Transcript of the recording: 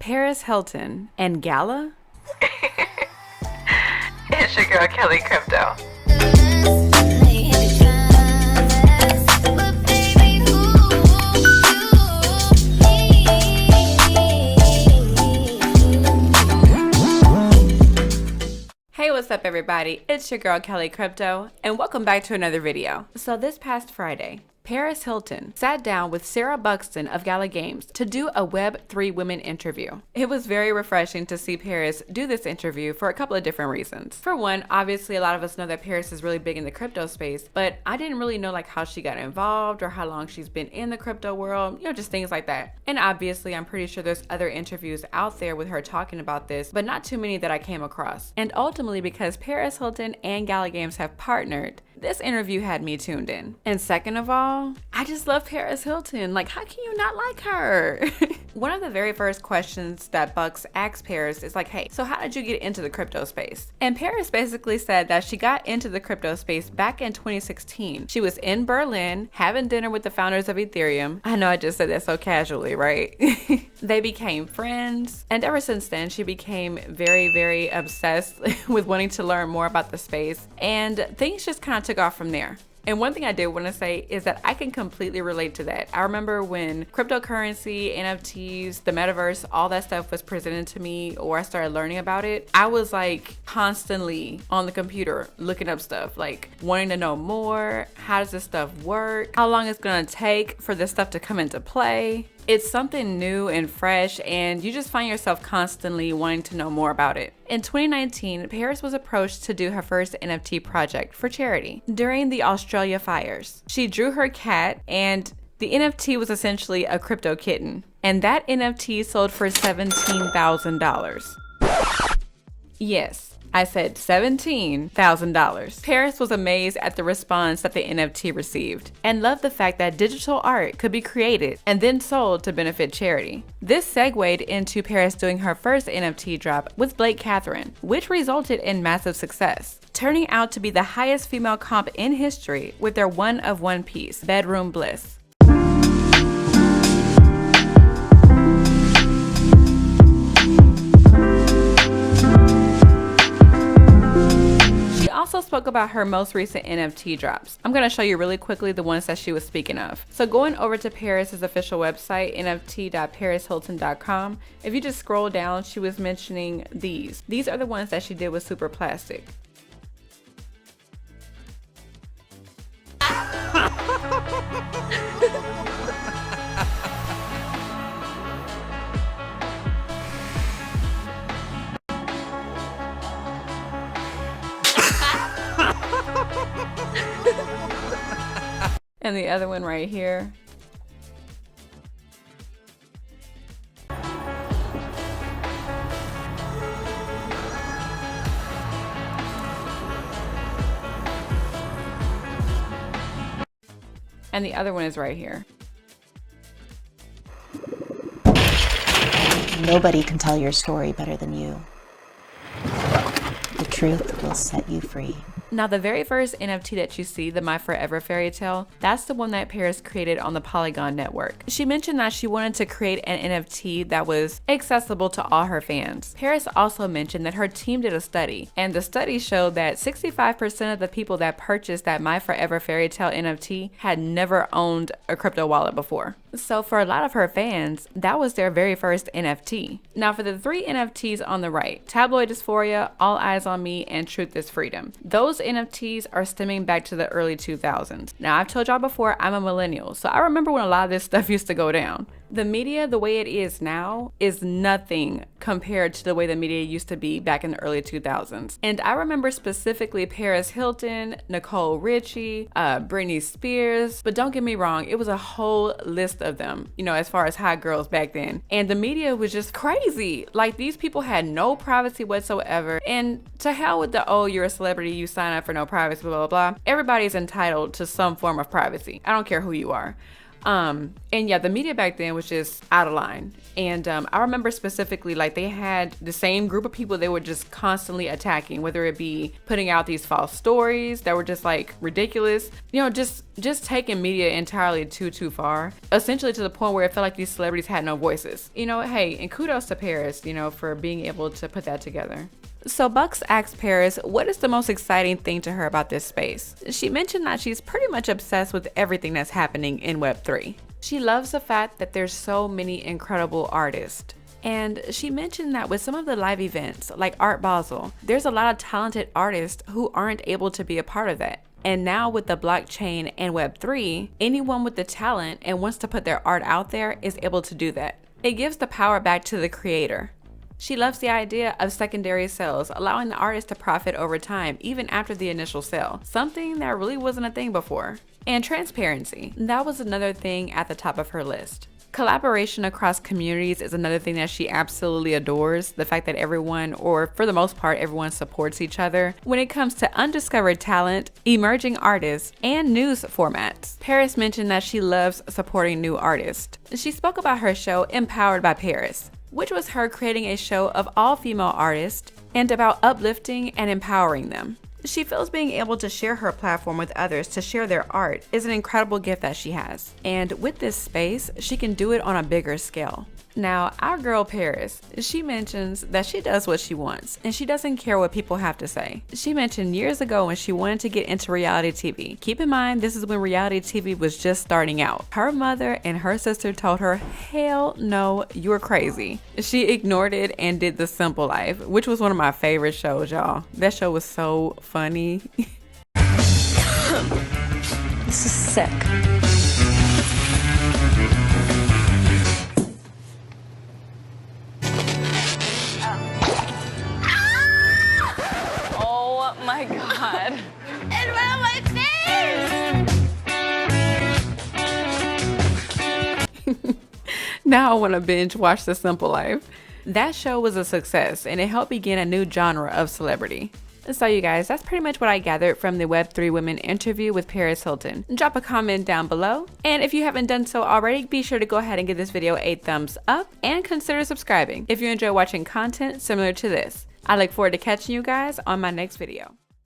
Paris Hilton and Gala? It's your girl KelliCrypto. Hey, what's up everybody? It's your girl KelliCrypto and welcome back to another video. So this past Friday, Paris Hilton sat down with Sarah Buxton of Gala Games to do a Web3 women interview. It was very refreshing to see Paris do this interview for a couple of different reasons. For one, obviously a lot of us know that Paris is really big in the crypto space, but I didn't really know like how she got involved or how long she's been in the crypto world, just things like that. And obviously I'm pretty sure there's other interviews out there with her talking about this, but not too many that I came across. And ultimately because Paris Hilton and Gala Games have partnered, this interview had me tuned in. And second of all, I just love Paris Hilton. Like, how can you not like her? One of the very first questions that Bucks asked Paris is like, hey, so how did you get into the crypto space? And Paris basically said that she got into the crypto space back in 2016. She was in Berlin having dinner with the founders of Ethereum. I know I just said that so casually, right? They became friends. And ever since then, she became very, very obsessed with wanting to learn more about the space. And things just kind of took off from there. And one thing I did want to say is that I can completely relate to that. I remember when cryptocurrency, NFTs, the metaverse, all that stuff was presented to me or I started learning about it. I was like constantly on the computer looking up stuff, like wanting to know more. How does this stuff work? How long it's going to take for this stuff to come into play? It's something new and fresh, and you just find yourself constantly wanting to know more about it. In 2019, Paris was approached to do her first NFT project for charity during the Australia fires. She drew her cat, and the NFT was essentially a crypto kitten, and that NFT sold for $17,000. Yes. I said $17,000. Paris was amazed at the response that the NFT received and loved the fact that digital art could be created and then sold to benefit charity. This segued into Paris doing her first NFT drop with Blake Catherine, which resulted in massive success, turning out to be the highest female comp in history with their one-of-one piece, Bedroom Bliss. Also spoke about her most recent NFT drops. I'm going to show you really quickly the ones that she was speaking of. So going over to Paris's official website, nft.parishilton.com, if you just scroll down, she was mentioning these. These are the ones that she did with Super Plastic. And the other one right here. And the other one is right here. Nobody can tell your story better than you. The truth will set you free. Now, the very first NFT that you see, the My Forever fairy tale, that's the one that Paris created on the Polygon network. She mentioned that she wanted to create an NFT that was accessible to all her fans. Paris also mentioned that her team did a study, and the study showed that 65% of the people that purchased that My Forever fairy tale NFT had never owned a crypto wallet before. So for a lot of her fans, that was their very first NFT. Now for the three NFTs on the right, Tabloid Dysphoria, All Eyes on Me, and Truth is Freedom. Those NFTs are stemming back to the early 2000s. Now I've told y'all before, I'm a millennial, so I remember when a lot of this stuff used to go down. The media, the way it is now, is nothing compared to the way the media used to be back in the early 2000s. And I remember specifically Paris Hilton, Nicole Richie, Britney Spears, but don't get me wrong, it was a whole list of them, as far as hot girls back then. And the media was just crazy. Like, these people had no privacy whatsoever. And to hell with the, oh, you're a celebrity, you sign up for no privacy, blah, blah, blah. Everybody's entitled to some form of privacy. I don't care who you are. And yeah, the media back then was just out of line. And I remember specifically, like, they had the same group of people they were just constantly attacking, whether it be putting out these false stories that were just like ridiculous, you know, just taking media entirely too far, essentially to the point where it felt like these celebrities had no voices. You know, hey, and kudos to Paris, you know, for being able to put that together. So Bucks asked Paris what is the most exciting thing to her about this space. She mentioned that she's pretty much obsessed with everything that's happening in Web3. She loves the fact that there's so many incredible artists. And she mentioned that with some of the live events like Art Basel, there's a lot of talented artists who aren't able to be a part of that. And now with the blockchain and Web3, anyone with the talent and wants to put their art out there is able to do that. It gives the power back to the creator. She loves the idea of secondary sales, allowing the artist to profit over time, even after the initial sale, something that really wasn't a thing before. And transparency, that was another thing at the top of her list. Collaboration across communities is another thing that she absolutely adores. The fact that everyone, or for the most part, everyone supports each other when it comes to undiscovered talent, emerging artists, and news formats. Paris mentioned that she loves supporting new artists. She spoke about her show, Empowered by Paris, which was her creating a show of all female artists and about uplifting and empowering them. She feels being able to share her platform with others to share their art is an incredible gift that she has. And with this space, she can do it on a bigger scale. Now, our girl Paris, she mentions that she does what she wants and she doesn't care what people have to say. She mentioned years ago when she wanted to get into reality TV. Keep in mind, this is when reality TV was just starting out. Her mother and her sister told her, hell no, you're crazy. She ignored it and did The Simple Life, which was one of my favorite shows, y'all. That show was so funny. This is sick. Oh my god. It went on my face! Now I want to binge watch The Simple Life. That show was a success and it helped begin a new genre of celebrity. So you guys, that's pretty much what I gathered from the Web3 Women interview with Paris Hilton. Drop a comment down below. And if you haven't done so already, be sure to go ahead and give this video a thumbs up and consider subscribing if you enjoy watching content similar to this. I look forward to catching you guys on my next video.